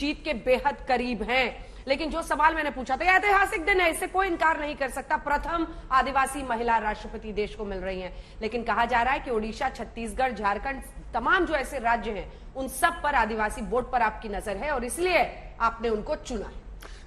जीत के बेहद करीब हैं। लेकिन जो सवाल मैंने पूछा था, ऐतिहासिक दिन है, इससे कोई इनकार नहीं कर सकता। प्रथम आदिवासी महिला राष्ट्रपति देश को मिल रही हैं। लेकिन कहा जा रहा है कि ओडिशा, छत्तीसगढ़, झारखंड, तमाम जो ऐसे राज्य हैं उन सब पर आदिवासी वोट पर आपकी नजर है और इसलिए आपने उनको चुना।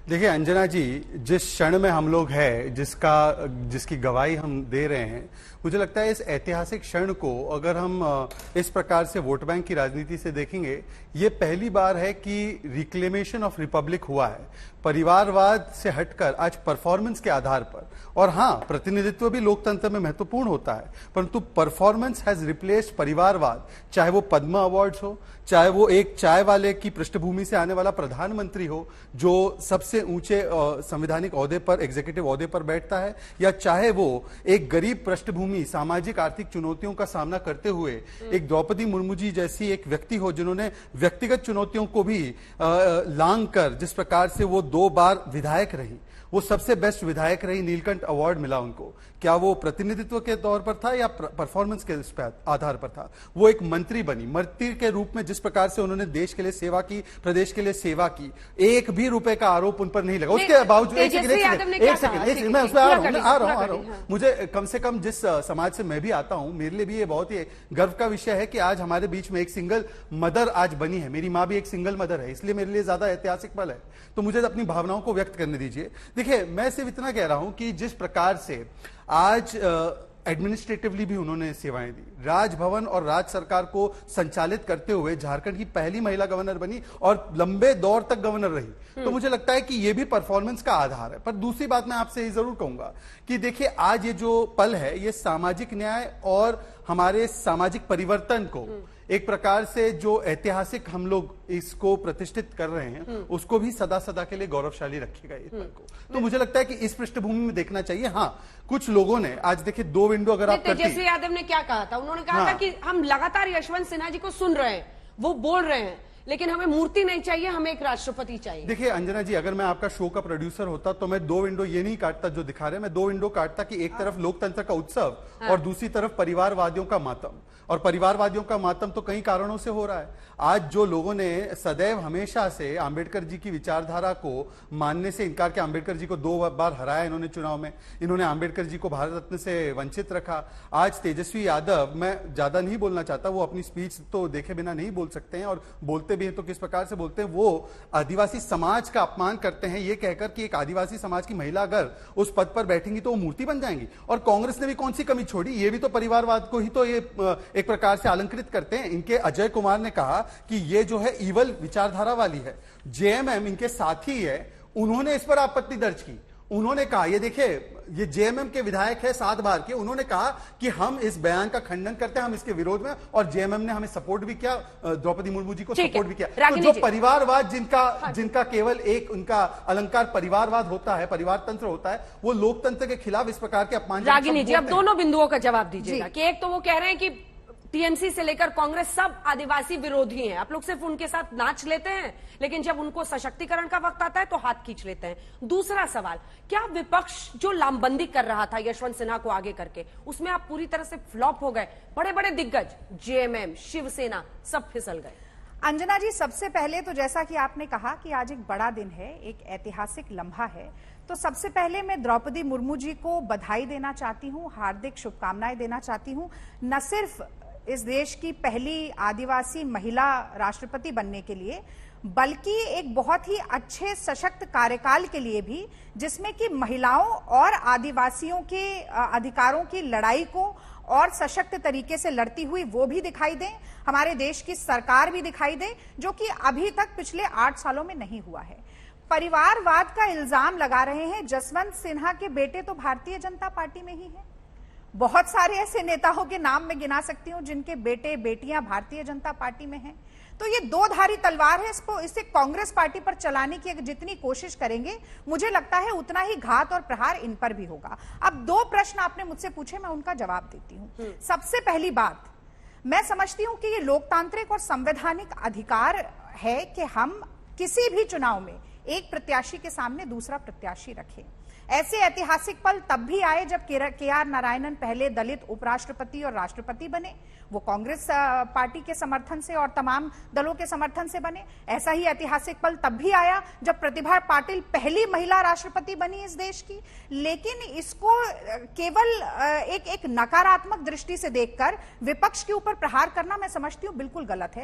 देखिए अंजना जी, जिस क्षण में हम लोग हैं, जिसकी गवाही हम दे रहे हैं, मुझे लगता है इस ऐतिहासिक क्षण को अगर हम इस प्रकार से वोट बैंक की राजनीति से देखेंगे, ये पहली बार है कि रिक्लेमेशन ऑफ रिपब्लिक हुआ है। परिवारवाद से हटकर आज परफॉर्मेंस के आधार पर, और हाँ, प्रतिनिधित्व भी लोकतंत्र में महत्वपूर्ण होता है, परंतु परफॉर्मेंस हैज रिप्लेस्ड परिवारवाद। चाहे वो पद्म अवार्ड्स हो, चाहे वो एक चाय वाले की पृष्ठभूमि से आने वाला प्रधानमंत्री हो जो सबसे ऊंचे संवैधानिक ओहदे पर, एग्जीक्यूटिव ओहदे पर बैठता है, या चाहे वो एक गरीब पृष्ठभूमि, सामाजिक आर्थिक चुनौतियों का सामना करते हुए एक द्रौपदी मुर्मू जी जैसी एक व्यक्ति हो जिन्होंने व्यक्तिगत चुनौतियों को भी लांग कर, जिस प्रकार से वो 2 बार विधायक रही, वो सबसे बेस्ट विधायक रही, नीलकंठ अवार्ड मिला उनको। क्या वो प्रतिनिधित्व के तौर पर था या परफॉर्मेंस के आधार पर था? वो एक मंत्री बनी, मंत्री के रूप में जिस प्रकार से उन्होंने देश के लिए सेवा की, प्रदेश के लिए सेवा की, 1 भी रुपए का आरोप उन पर नहीं लगा। उसके बावजूद एक सेकंड, मैं उसमें आ रहा हूं। मुझे कम से कम जिस समाज से मैं भी आता हूं, मेरे लिए भी ये बहुत ही गर्व का विषय है कि आज हमारे बीच में एक सिंगल मदर आज बनी है। मेरी माँ भी एक सिंगल मदर है, इसलिए मेरे लिए ज्यादा ऐतिहासिक पल है। तो मुझे अपनी भावनाओं को व्यक्त करने दीजिए। देखिए, मैं सिर्फ इतना कह रहा हूं कि जिस प्रकार से आज एडमिनिस्ट्रेटिवली भी उन्होंने सेवाएं दी, राजभवन और राज्य सरकार को संचालित करते हुए झारखंड की पहली महिला गवर्नर बनी और लंबे दौर तक गवर्नर रही, तो मुझे लगता है कि यह भी परफॉर्मेंस का आधार है। पर दूसरी बात मैं आपसे ये जरूर कहूंगा कि देखिए, आज ये जो पल है, ये सामाजिक न्याय और हमारे सामाजिक परिवर्तन को एक प्रकार से जो ऐतिहासिक हम लोग इसको प्रतिष्ठित कर रहे हैं, उसको भी सदा सदा के लिए गौरवशाली रखेगा इस पल को। तो मुझे लगता है कि इस पृष्ठभूमि में देखना चाहिए। हाँ, कुछ लोगों ने आज देखिए 2 विंडो अगर आप तेजस्वी यादव ने क्या कहा था? उन्होंने कहा था कि हम लगातार यशवंत सिन्हा जी को सुन रहे हैं, वो बोल रहे हैं, लेकिन हमें मूर्ति नहीं चाहिए, हमें एक राष्ट्रपति चाहिए। देखिए अंजना जी, अगर मैं आपका शो का प्रोड्यूसर होता तो मैं 2 विंडो ये नहीं काटता जो दिखा रहे हैं, मैं 2 विंडो काटता कि एक तरफ लोकतंत्र का उत्सव और दूसरी तरफ परिवारवादियों का मातम। और परिवारवादियों का मातम तो कई कारणों से हो रहा है। आज जो लोगों ने सदैव हमेशा से आंबेडकर जी की विचारधारा को मानने से इनकार किया, आंबेडकर जी को 2 बार हराया इन्होंने चुनाव में, इन्होंने आंबेडकर जी को भारत रत्न से वंचित रखा। आज तेजस्वी यादव, मैं ज्यादा नहीं बोलना चाहता, वो अपनी स्पीच तो देखे बिना नहीं बोल सकते हैं, और बोलते भी हैं तो किस प्रकार से बोलते हैं। वो आदिवासी समाज का अपमान करते हैं ये कहकर कि एक आदिवासी समाज की महिला अगर उस पद पर बैठेंगी तो वो मूर्ति बन जाएंगी। और कांग्रेस ने भी कौन सी कमी छोड़ी, ये भी तो परिवारवाद को ही तो ये एक प्रकार से अलंकृत करते हैं। इनके अजय कुमार ने कहा कि ये जो है ईवल विचारधारा वाली है। जेएमएम इनके साथी है, उन्होंने इस पर आपत्ति दर्ज की। उन्होंने कहा, ये देखिए, ये जेएमएम के विधायक है 7 बार के, उन्होंने कहा कि हम इस बयान का खंडन करते हैं, हम इसके विरोध में, और जेएमएम ने हमें सपोर्ट भी किया, द्रौपदी मुर्मू जी को सपोर्ट भी किया। तो जो परिवारवाद जिनका केवल एक उनका अलंकार परिवारवाद होता है, परिवार तंत्र होता है, वो लोकतंत्र के खिलाफ इस प्रकार के अपमान। रागिनी जी, अब दोनों बिंदुओं का जवाब दीजिएगा कि एक तो वो कह रहे हैं कि टीएमसी से लेकर कांग्रेस सब आदिवासी विरोधी हैं, आप लोग सिर्फ उनके साथ नाच लेते हैं, लेकिन जब उनको सशक्तिकरण का वक्त आता है तो हाथ खींच लेते हैं। दूसरा सवाल, क्या विपक्ष जो लामबंदी कर रहा था यशवंत सिन्हा को आगे करके, उसमें आप पूरी तरह से फ्लॉप हो गए? बड़े बड़े दिग्गज, जेएमएम, शिवसेना, सब फिसल गए। अंजना जी, सबसे पहले तो जैसा कि आपने कहा कि आज एक बड़ा दिन है, एक ऐतिहासिक लम्हा है, तो सबसे पहले मैं द्रौपदी मुर्मू जी को बधाई देना चाहती हूँ, हार्दिक शुभकामनाएं देना चाहती हूँ। न सिर्फ इस देश की पहली आदिवासी महिला राष्ट्रपति बनने के लिए, बल्कि एक बहुत ही अच्छे सशक्त कार्यकाल के लिए भी, जिसमें कि महिलाओं और आदिवासियों के अधिकारों की लड़ाई को और सशक्त तरीके से लड़ती हुई वो भी दिखाई दे, हमारे देश की सरकार भी दिखाई दे, जो कि अभी तक पिछले 8 सालों में नहीं हुआ है। परिवारवाद का इल्जाम लगा रहे हैं, जसवंत सिन्हा के बेटे तो भारतीय जनता पार्टी में ही है। बहुत सारे ऐसे नेताओं के नाम मैं गिना सकती हूं जिनके बेटे बेटियां भारतीय जनता पार्टी में हैं। तो ये 2 धारी तलवार है, इसे कांग्रेस पार्टी पर चलाने की जितनी कोशिश करेंगे, मुझे लगता है उतना ही घात और प्रहार इन पर भी होगा। अब 2 प्रश्न आपने मुझसे पूछे, मैं उनका जवाब देती हूं। सबसे पहली बात, मैं समझती हूं कि ये लोकतांत्रिक और संवैधानिक अधिकार है कि हम किसी भी चुनाव में एक प्रत्याशी के सामने दूसरा प्रत्याशी रखें। ऐसे ऐतिहासिक पल तब भी आए जब के आर नारायणन पहले दलित उपराष्ट्रपति और राष्ट्रपति बने, वो कांग्रेस पार्टी के समर्थन से और तमाम दलों के समर्थन से बने। ऐसा ही ऐतिहासिक पल तब भी आया जब प्रतिभा पाटिल पहली महिला राष्ट्रपति बनी इस देश की। लेकिन इसको केवल एक नकारात्मक दृष्टि से देखकर विपक्ष के ऊपर प्रहार करना मैं समझती हूं बिल्कुल गलत है।